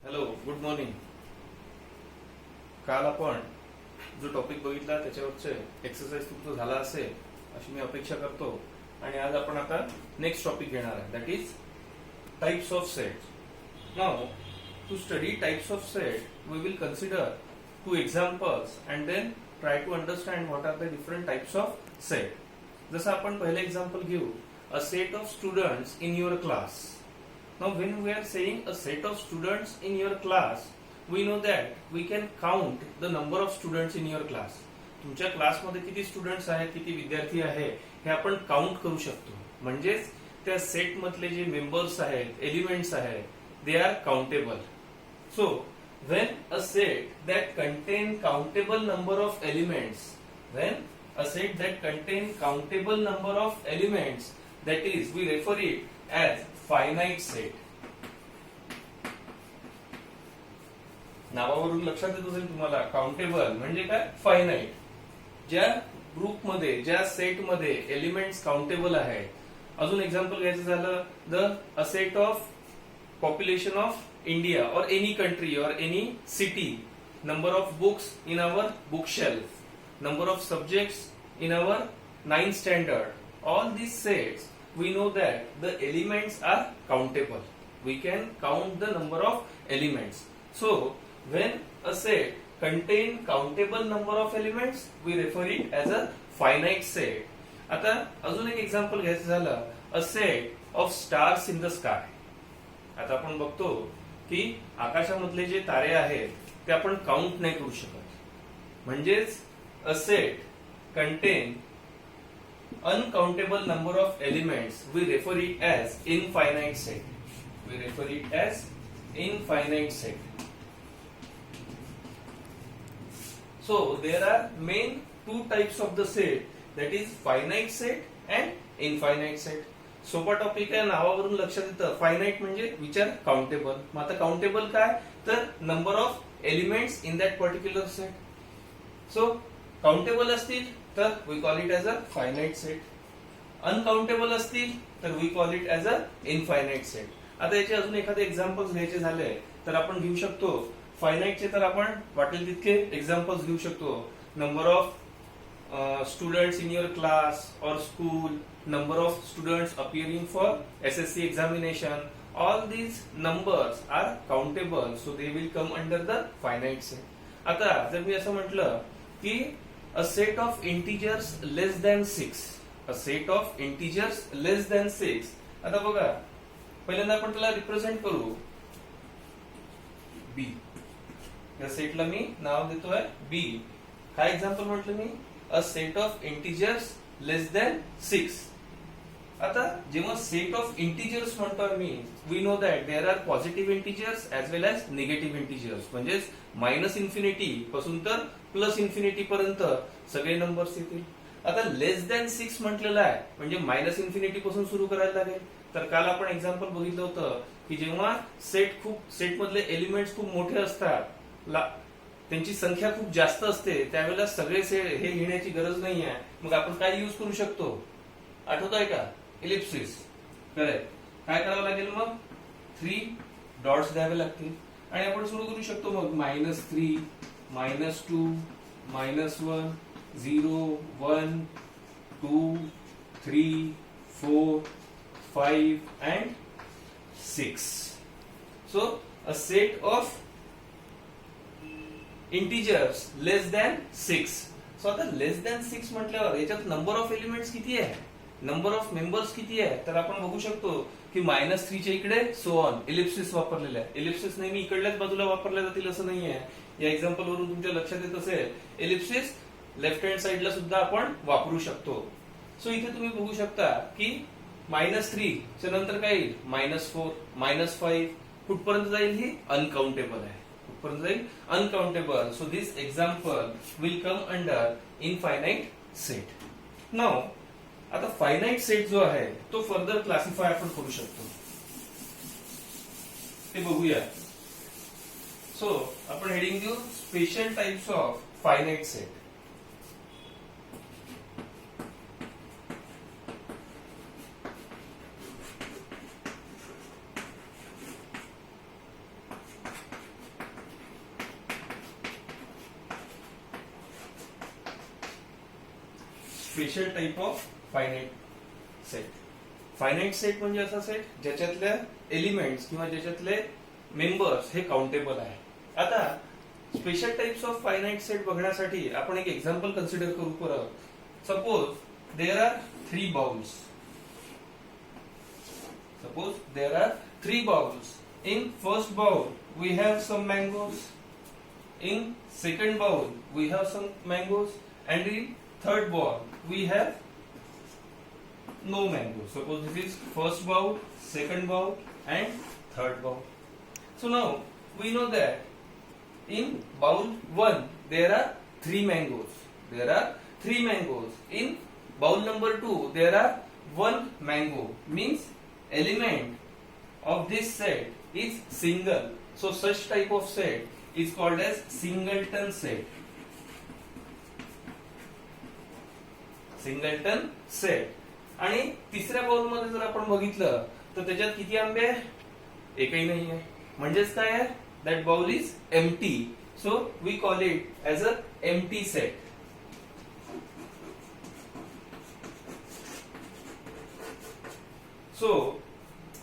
Hello, good morning. काल आपण जो टॉपिक बघितला त्याच्यावरचे एक्सरसाइज तुमचा झाला असेल अशी मी अपेक्षा करतो. आणि आज आपण आता नेक्स्ट टॉपिक घेणार आहे, that is types of set. Now to study types of set we will consider two examples and then try to understand what are the different types of set. जसं आपण पहिले एक्झाम्पल घेऊ, a set of students in your class. Now when we are saying a set of students in your class, we know that we can count the number of students in your class. तुमच्या क्लासमध्ये किती students आहेत, किती विद्यार्थी आहे हे आपण count करू शकतो. म्हणजेच त्या सेट मधले जे मेंबर्स आहेत, एलिमेंट्स आहेत, they are countable. So when a set that contain countable number of elements, when a set that contain countable number of elements, that is we refer it as finite set. नावावरून लक्षात येत असेल तुम्हाला, countable म्हणजे काय, finite. ज्या ग्रुपमध्ये, ज्या सेटमध्ये एलिमेंट्स काउंटेबल आहेत. अजून एक्झाम्पल घ्यायचं झालं, a set of population of India or any country or any city, number of books in our book shelf, number of subjects in our 9th standard. All these sets we know that the elements are countable. We can count the number of elements. So when a set contain countable number of elements, we refer it as a finite set. आता अजून एक example घ्यायचं झालं, a set of stars in the sky. आता आपण बघतो की आकाशामधले जे तारे आहेत ते आपण काउंट नाही करू शकत. म्हणजेच a set contain uncountable number of elements, we refer it as infinite set. We refer it as infinite set. So there are main two types of the set, that is finite set and infinite set. सोपा topic आहे, नावावरून लक्षात येतं. Finite म्हणजे which are countable. मग आता countable काय, तर number of elements in that particular set. So countable असतील तर we call it as a finite set. Uncountable असतील तर we call it as a infinite set. आता याचे अजून एखादे एक्झाम्पल्स घ्यायचे झाले तर आपण घेऊ शकतो. फायनाइटचे तर आपण वाटेल तितके एक्झाम्पल्स घेऊ शकतो. Number of students in your class or school, number of students appearing for SSC examination. All these numbers are countable, so they will come under the finite set. आता जर मी असं म्हटलं की a set of integers less than 6, a set of integers less than 6. आता बघा, पहिल्यांदा आपण त्याला रिप्रेझेंट करू b. या सेटला मी नाव देतोय b. काय एक्झाम्पल म्हटलं मी, a set of integers less than 6. आता जेव्हा सेट ऑफ इंटिजर्स म्हणतोय मी, we know that there are positive integers as well as negative integers. म्हणजेच मायनस इन्फिनिटी पासून तर प्लस इन्फिनिटी पर्यंत सगळे नंबर्स येतील. आता लेस दॅन 6 म्हटलेलं आहे म्हणजे मायनस इन्फिनिटी पासून सुरू करायला लागेल. तर काल आपण एक्झाम्पल बघितलं होतं की जेव्हा सेट मधले एलिमेंट्स खूप मोठे असतात, त्यांची संख्या खूप जास्त असते, त्यावेळेला सगळे हे लिहिण्याची गरज नाही आहे. मग आपण काय यूज करू शकतो, आठवत आहे का, इलिप्सिस. करेक्ट. काय करावं लागेल मग, 3 डॉट्स द्यावे लागतील आणि आपण सुरू करू शकतो मग -3, -2, -1, 0, 1, 2, 3, 4, 5 and 6. So a set of integers less than 6. So आता लेस दॅन 6 म्हटल्यावर याच्यात नंबर ऑफ एलिमेंट्स किती आहे, नंबर ऑफ मेंबर्स किती आहे, तर आपण बघू शकतो की -3 च्या इकडे सो ऑन इलिप्सिस वापरलेला आहे. इलिप्सिस नेहमी इकडल्याच बाजूला वापरले जातील असं नाहीये. या एक्झाम्पल वरून तुमच्या लक्षात येत असेल, इलिप्सिस लेफ्ट हँड साइडला सुद्धा आपण वापरू शकतो. सो इथे तुम्ही बघू शकता की -3 च्या नंतर काय येईल, -4, -5, कुठपर्यंत जाईल, ही अनकाउंटेबल आहे. कुठपर्यंत जाईल, uncountable. So this example will come under infinite set. Now आता फायनाइट सेट जो आहे तो फर्दर क्लासिफाय आपण करू शकतो, ते बघूया. सो आपण हेडिंग देऊ special types of finite set. Special type of finite set. Finite set म्हणजे असा सेट ज्याच्यातल्या एलिमेंट्स किंवा ज्याच्यातले मेंबर्स हे काउंटेबल आहे. आता special types of finite set बघण्यासाठी आपण एक एक्झाम्पल कन्सिडर करू. परत suppose there are 3 bowls. Suppose there are 3 bowls. In first bowl we have some mangoes. In second bowl we have some mangoes, and in third bowl we have no mangoes. Suppose this is first bowl, second bowl, and third bowl. So now we know that in bowl 1 there are 3 mangoes. There are 3 mangoes. In bowl number 2 there are 1 mango. Means element of this set is single. So such type of set is called as singleton set. Singleton set. आणि तिसऱ्या bowl मध्ये जर आपण बघितलं तर त्याच्यात किती आंबे आहे? एकही नाही आहे. म्हणजेच काय आहे? that bowl is empty. So we call it as a empty set. So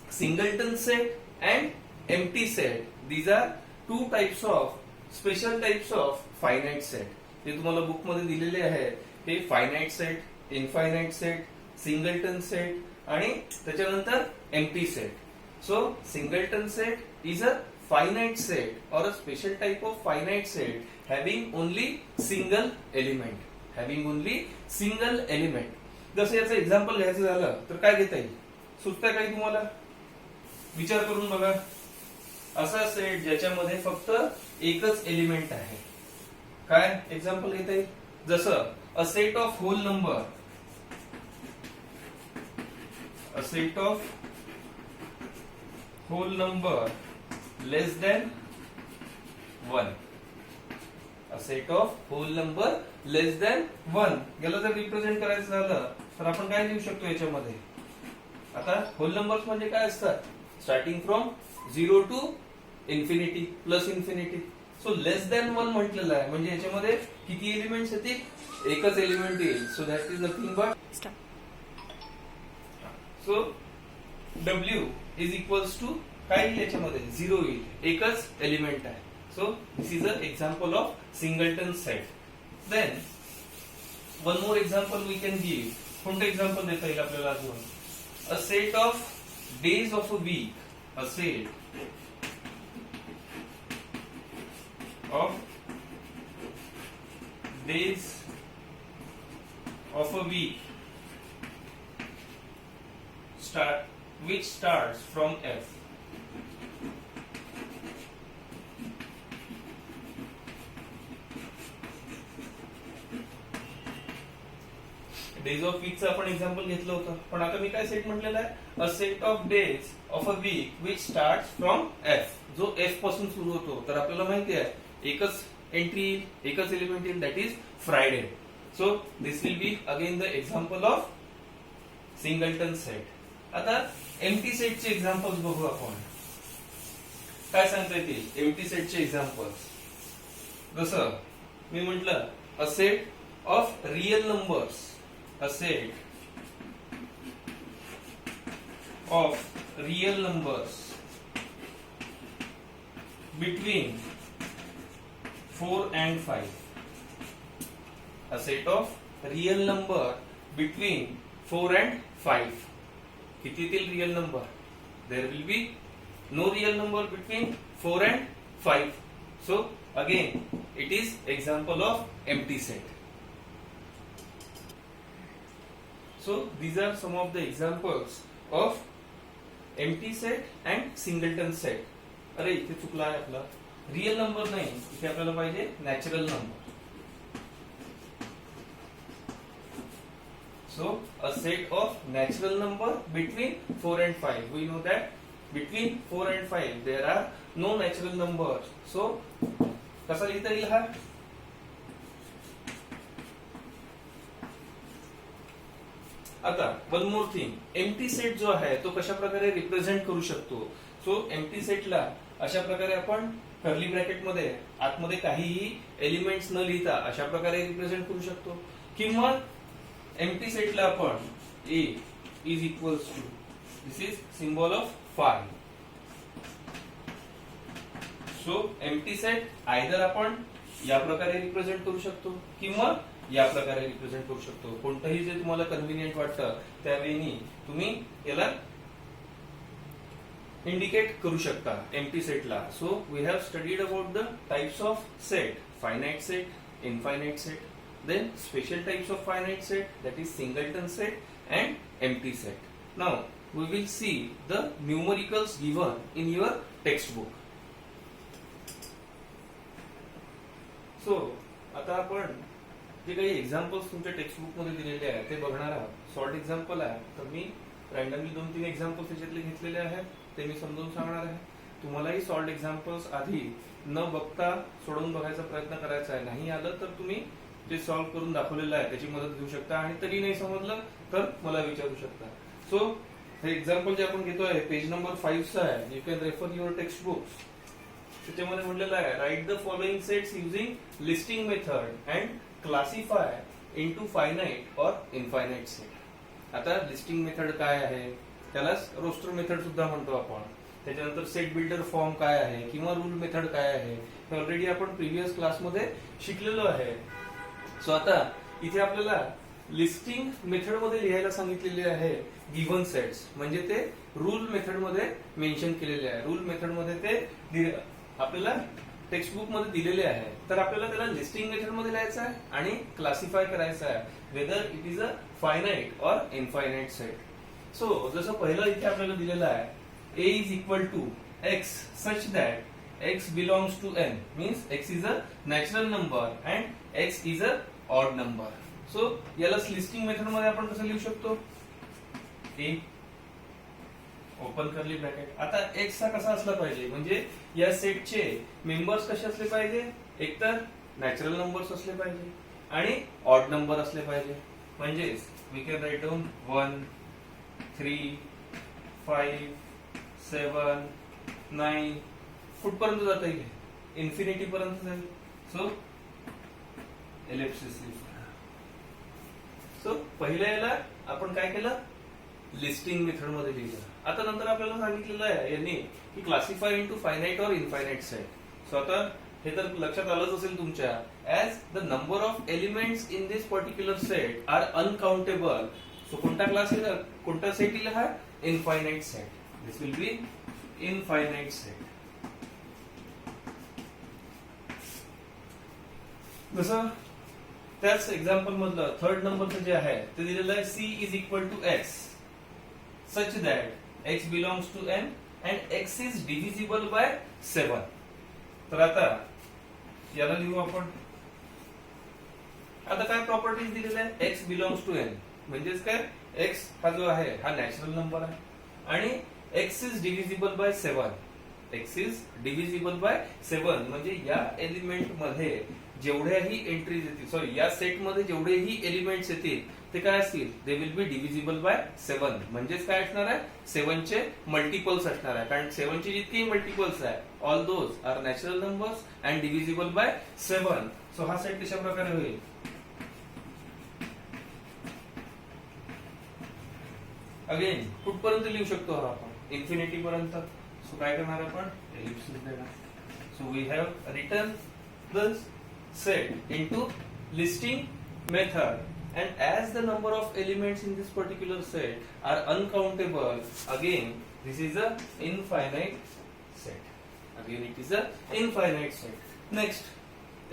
singleton set and empty set, these are two types of special types of finite set. ते तुम्हाला बुक मध्ये दिलेले आहे. हे finite set, infinite set, singleton set आणि त्याच्यानंतर empty set. So singleton set is a finite set or a special type of finite set having only single element. Having only single element. जसं याचं example घ्यायचं झालं तर काय घेता येईल? सुचतंय काही तुम्हाला? विचार करून बघा. असा सेट ज्याच्यामध्ये फक्त एकच एलिमेंट आहे. काय एक्झाम्पल घेता येईल? जसं a set of whole number. A set of whole number less than 1. A set of whole number less than 1. याला जर रिप्रेझेंट करायचं झालं तर आपण काय लिहू शकतो याच्यामध्ये? आता होल नंबर्स म्हणजे काय असतात? Starting from 0 to infinity plus infinity. So less than 1 म्हटलेलं आहे म्हणजे याच्यामध्ये किती एलिमेंट्स येतील? एकच एलिमेंट येईल. So that is nothing but so W is equals to काय येईल याच्यामध्ये? 0 येईल. एकच एलिमेंट आहे. So this is a example of singleton set. Then one more example we can give. कोणतं एक्झाम्पल देता येईल आपल्याला अजून? A set of days of a week. A set of days of a week which starts from F. Days of वीकचं आपण example घेतलं होतं. पण आता मी काय सेट म्हटलेलं आहे? अ set of days of a week which start from F. जो एफ पासून सुरू होतो. तर आपल्याला माहिती आहे एकच एंट्री येईल, एकच एलिमेंट येईल, that is Friday. So this will be again the example of singleton set. आता एम्प्टी सेटचे एक्झाम्पल्स बघू आपण. काय सांगता येतील एम्प्टी सेटचे एक्झाम्पल्स? जसं मी म्हटलं अ set of real numbers. A set of real numbers between 4 and 5. A set of real number between 4 and 5. किती येतील real number? There will be no real number between 4 and 5. So again it is example of empty set. So these are some of the examples of empty set and singleton set. अरे इथे चुकला आहे आपला. Real number नाही, इथे आपल्याला पाहिजे natural number. So a set of natural number between 4 and 5. We know that between 4 and 5 there are no natural numbers. So कसा लिहिता येईल हा? आता one more thing. Empty set जो आहे तो कशा प्रकारे रिप्रेझेंट करू शकतो? सो एम्प्टी सेटला अशा प्रकारे आपण कर्ली ब्रॅकेट मध्ये आतमध्ये काहीही एलिमेंट्स न लिहिता अशा प्रकारे रिप्रेझेंट करू शकतो. किंवा एम्प्टी सेटला आपण A is equals to, this is symbol of phi. So empty set either आपण या प्रकारे रिप्रेझेंट करू शकतो किंवा या प्रकारे रिप्रेझेंट करू शकतो. कोणतंही जे तुम्हाला कन्व्हिनियंट वाटतं त्यावेळी तुम्ही याला इंडिकेट करू शकता एम्प्टी सेटला. So we have studied about the types of set, finite set, infinite set, then special types of finite set, that is singleton set and empty set. Now we will see the numericals given in your textbook. So आता आपण जे काही examples तुमच्या textbook मध्ये दिलेले आहेत ते बघणार आहोत. शॉर्ट एक्झाम्पल आहे, तर मी रँडमली 2-3 एक्झाम्पल्स त्याच्यातले घेतलेले आहेत, ते मी समजून सांगणार आहे. तुम्हालाही शॉर्ट एक्झाम्पल्स आधी न बघता सोडून बघायचा प्रयत्न करायचा आहे. नाही आलं तर तुम्ही जे सॉल्व्ह करून दाखवलेलं आहे त्याची मदत घेऊ शकता, आणि तरी नाही समजलं तर मला विचारू शकता. सो हे एक्झाम्पल जे आपण घेतोय पेज नंबर 5 आहे. You can refer your text books. त्याच्यामध्ये म्हटलेलं आहे write the following sets using listing method and classify into finite or infinite set. आता लिस्टिंग मेथड काय आहे, त्यालाच रोस्टर मेथड सुद्धा म्हणतो आपण. त्याच्यानंतर सेट बिल्डर फॉर्म काय आहे किंवा रूल मेथड काय आहे हे ऑलरेडी आपण प्रिव्हियस क्लासमध्ये शिकलेलो आहे. सो आता इथे आपल्याला लिस्टिंग मेथड मध्ये लिहायला सांगितलेले आहे गिव्हन सेट्स, म्हणजे ते रूल मेथड मध्ये मेन्शन केलेले आहे. रूल मेथड मध्ये ते आपल्याला टेक्स्टबुक मध्ये दिलेले आहे. तर आपल्याला त्याला लिस्टिंग मेथड मध्ये लिहायचं आहे आणि क्लासिफाय करायचं आहे whether it is a finite or infinite set. So जसं पहिलं इथे आपल्याला दिलेलं आहे A is equal to x such that x belongs to n, means x is a natural number and x is a odd number. So याला listing method मध्ये आपण कसं लिहू शकतो, A ओपन कर्ली ब्रॅकेट. आता x हा कसा असला पाहिजे, म्हणजे या सेटचे मेंबर्स कसे असले पाहिजे, एकतर नॅचरल नंबर्स असले पाहिजे आणि ऑड नंबर असले पाहिजे. म्हणजेच वी कॅन राईट डाऊन 1, 3, 5, 7, 9 कुठपर्यंत जाता येईल, इन्फिनिटी पर्यंत जाईल. So Ellipsis. सो पहिल्या याला आपण काय केलं, लिस्टिंग मेथड मध्ये लिहिलं. आता नंतर आपल्याला सांगितलेलं आहे यांनी की classify into finite or infinite set. So आता हे तर लक्षात आलंच असेल तुमच्या, as the number of elements in this particular set are uncountable. So कोणता क्लास कोणता सेट येईल हा, infinite set. This will be infinite set. जसं त्याच एक्झाम्पल मधलं थर्ड नंबरचं जे आहे ते दिलेलं आहे C is equal to x such that x belongs to n and x is divisible by 7. तर आता याला लिहू आपण. आता काय प्रॉपर्टीज दिलेल्या आहे, x belongs to n म्हणजेच काय, x हा जो आहे हा नॅचरल नंबर आहे आणि x is divisible by 7. x is divisible by 7 म्हणजे या एलिमेंट मध्ये जेवढ्याही एंट्रीज येतील, सॉरी या सेट मध्ये जेवढेही एलिमेंट्स येतील ते काय असतील, they will be divisible by 7. म्हणजेच काय असणार आहे, 7 चे मल्टिपल्स असणार आहे. कारण 7 चे जितके मल्टिपल्स आहे all those are natural numbers and divisible by 7. So हा सेट कशा प्रकारे होईल, अगेन कुठपर्यंत लिहू शकतो हा आपण, इन्फिनिटी पर्यंत. सो काय करणार आपण, एलिप्सिस देणार. So we have written this set into listing method and as the number of elements in this particular set are uncountable, again this is a infinite set. Again it is a infinite set. Next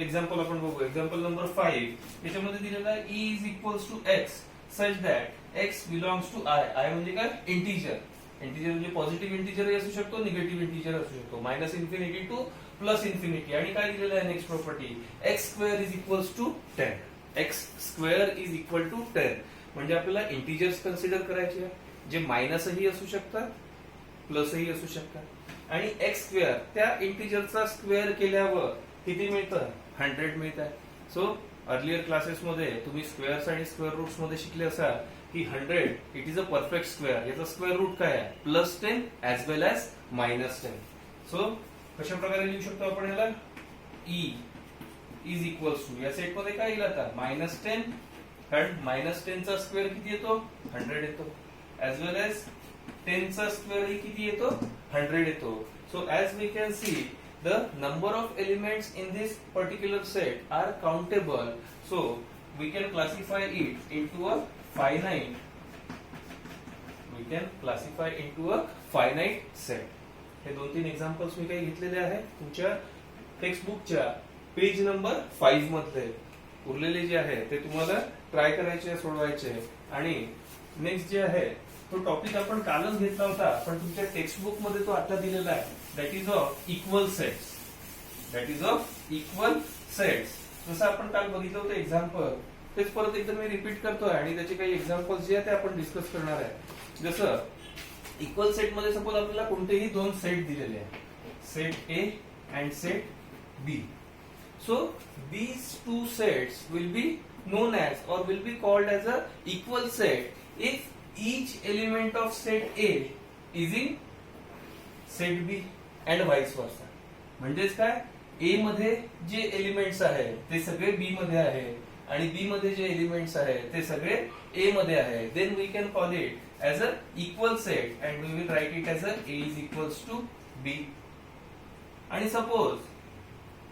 example आपण बघू, example number 5. याच्यामध्ये दिलेला आहे E is equals to x such that x belongs to I. I म्हणजे काय, integer. Integer म्हणजे positive integer असू शकतो, निगेटिव्ह इंटिजर असू शकतो, minus infinity to plus infinity. आणि काय दिलेलं आहे next property, x square is equals to 10. x square is equal to 10 म्हणजे आपल्याला इंटिजर्स कन्सिडर करायचे जे मायनसही असू शकतात प्लसही असू शकतात. आणि x स्क्वेअर त्या इंटिजरचा स्क्वेअर केल्यावर किती मिळतं, 100 मिळत आहे. सो अर्लियर क्लासेस मध्ये तुम्ही स्क्वेअर्स आणि स्क्वेअर रूट्स मध्ये शिकले असाल की 100 it is a perfect square. याचा स्क्वेअर रूट काय आहे, +10 ऍज वेल ऍज -10. सो कशा प्रकारे लिहू शकतो आपण याला, E इज इक्वल्स टू, या सेट मध्ये काय येईल आता, -10 कारण -10 चा स्क्वेअर किती येतो 100 येतो, ऍज वेल एज 10 चा स्क्वेअर ही किती येतो 100 येतो. So as we can see the number of elements in this particular set are countable, so we can classify it into a finite set. हे 2-3 एक्झाम्पल्स मी काही घेतलेले आहेत तुमच्या टेक्स्टबुकच्या पेज नंबर 5 मधले. उरलेले जे आहे ते तुम्हाला ट्राय करायचे, सोडवायचे. आणि नेक्स्ट जे आहे तो टॉपिक आपण कालच घेतला होता, पण तुमच्या टेक्स्टबुक मध्ये तो आता दिलेला आहे. That is of equal sets. जसं आपण काल बघितलं होतं एक्झाम्पल, तेच परत एकदा मी रिपीट करतोय आणि त्याचे काही एक्झाम्पल्स जे आहे ते आपण डिस्कस करणार आहे. जसं इक्वल सेट मध्ये सपोज आपल्याला कोणतेही 2 सेट दिलेले आहेत, set A and set B. So these two sets will be known as or will be called as a equal set if each element of set A is in set B and vice versa. म्हणजेच काय, A मध्ये जे elements आहेत ते सगळे B मध्ये आहे आणि B मध्ये जे एलिमेंट्स आहेत ते सगळे A मध्ये आहे. Then we can call it as a equal set and we will write it as a A is equals to B. आणि सपोज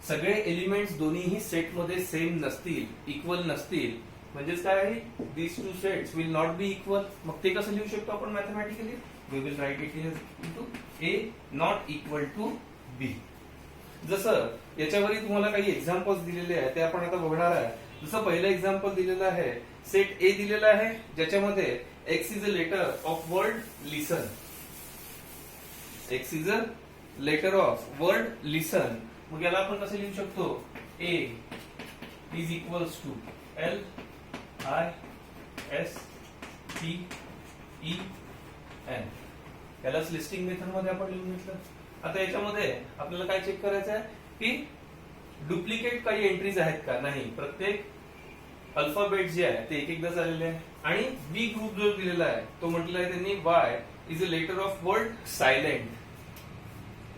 सगळे एलिमेंट्स दोन्हीही सेट मध्ये सेम नसतील, इक्वल नसतील, म्हणजेच काय आहे, these two sets will not be equal. मग ते कसं लिहू शकतो आपण mathematically? We will write it as into A not equal to B. जसं याच्यावरही तुम्हाला काही एक्झाम्पल्स दिलेले आहेत ते आपण आता बघणार आहे. जसं पहिलं एक्झाम्पल दिलेलं आहे, सेट ए दिलेला आहे ज्याच्यामध्ये X is a letter of word listen. X is a letter of word listen. मग याला आपण कसं लिहू शकतो? A is equals to L I S T E N. यालाच लिस्टिंग मेथड मध्ये आपण लिहून घेतलं. आता याच्यामध्ये आपल्याला काय चेक करायचं आहे की डुप्लिकेट काही एंट्रीज आहेत का? नाही, प्रत्येक अल्फाबेट जे आहे ते एकदा झालेले आहे. आणि बी ग्रुप जो दिलेला आहे तो म्हटलेला आहे त्यांनी Y is a letter of word silent.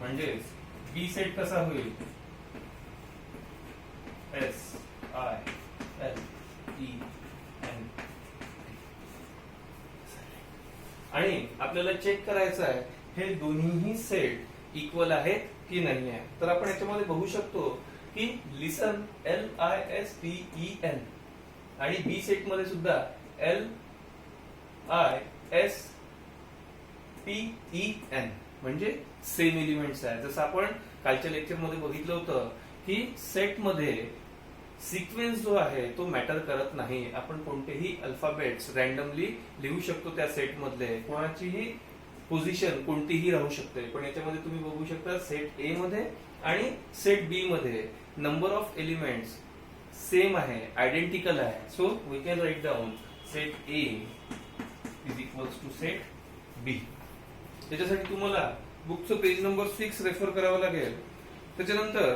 म्हणजे बी सेट कसा होईल? S I L E N. आणि आपल्याला चेक करायचं आहे हे दोन्हीही सेट इक्वल आहेत की नाही आहे. तर आपण याच्यामध्ये बघू शकतो की लिसन LISTEN आणि बी सेट मध्ये सुद्धा LISTEN म्हणजे सेम एलिमेंट्स आहेत. जसं आपण कालच्या लेक्चर मध्ये बघितलं होतं की सेट मध्ये सिक्वेन्स जो आहे तो मॅटर करत नाही. आपण कोणतेही अल्फाबेट्स रॅन्डमली लिहू शकतो त्या सेट मधले, कोणाचीही पोझिशन कोणतीही राहू शकते. पण याच्यामध्ये तुम्ही बघू शकता सेट ए मध्ये आणि सेट बी मध्ये नंबर ऑफ एलिमेंट्स सेम आहे, आयडेंटिकल आहे. So we can write down set A is equals to set B. त्याच्यासाठी तुम्हाला बुकचं पेज नंबर 6 रेफर करावं लागेल. त्याच्यानंतर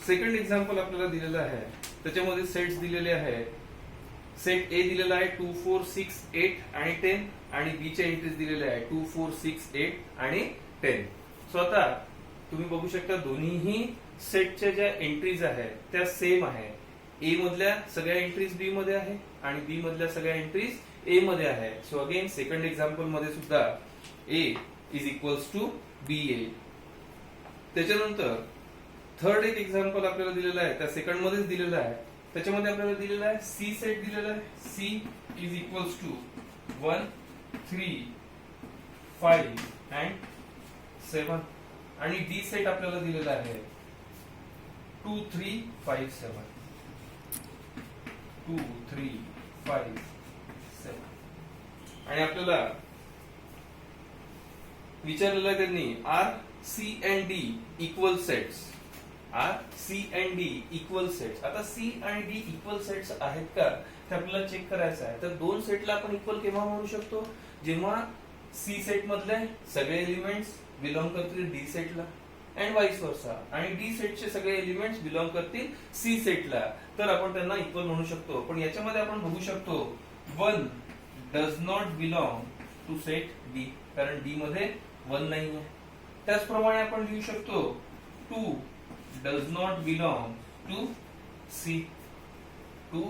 सेकंड एक्झाम्पल आपल्याला दिलेलं आहे, त्याच्यामध्ये सेट्स दिलेले आहेत. सेट ए दिलेला आहे 2 4 6 8 आणि 10 आणि बी च्या एंट्रीज दिलेल्या आहे 2 4 6 8 आणि 10. सो आता तुम्ही बघू शकता दोन्हीही सेटच्या ज्या एंट्रीज आहेत त्या सेम आहे. ए मधल्या सगळ्या एंट्रीज बी मध्ये आहे आणि बी मधल्या सगळ्या एंट्रीज ए मध्ये आहे. सो अगेन सेकंड एक्झाम्पल मध्ये सुद्धा ए इज इक्वल्स टू बी ए. त्याच्यानंतर थर्ड एक एक्झाम्पल आपल्याला दिलेला आहे, त्या सेकंड मध्येच दिलेला आहे. त्याच्यामध्ये आपल्याला दिलेला आहे सी सेट दिलेला आहे. C is equals to 1 3 5 and 7 आणि डी सेट आपल्याला दिलेला आहे 2 3 5 7 2 3 5 7 आणि आपल्याला विचारलेलं आहे त्यांनी are C and D equal sets. Are C and D equal sets. आता सी आणि डी इक्वल सेट्स आहेत का ते आपल्याला चेक करायचं आहे. तर दोन सेटला आपण इक्वल केव्हा म्हणू शकतो? जेव्हा सी सेट मधले सगळे एलिमेंट्स बिलॉंग करतील डी सेटला अँड वाईस वर्सा, आणि डी सेटचे सगळे एलिमेंट्स बिलॉंग करतील सी सेटला, तर आपण त्यांना इक्वल म्हणू शकतो. पण याच्यामध्ये आपण बघू शकतो 1 does not belong to set D, कारण डी मध्ये 1 नाही आहे. त्याचप्रमाणे आपण लिहू शकतो 2 does not belong to C. 2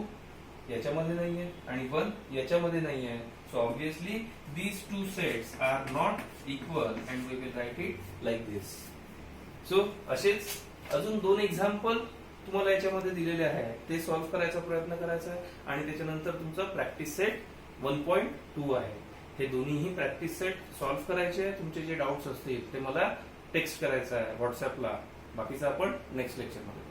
याच्यामध्ये नाहीये आणि 1 याच्यामध्ये नाहीये. So obviously these two sets are not equal and we will write it like this. So असेच अजून 2 एक्झाम्पल तुम्हाला याच्यामध्ये दिलेले आहे, ते सॉल्व्ह करायचा प्रयत्न करायचा आहे आणि त्याच्यानंतर तुमचा प्रॅक्टिस सेट 1.2 आहे. हे दोन्हीही प्रॅक्टिस सेट सॉल्व्ह करायचे आहे. तुमचे जे डाउट्स असतील ते मला टेक्स्ट करायचं आहे व्हॉट्सअपला. बाकीचं आपण नेक्स्ट लेक्चरमध्ये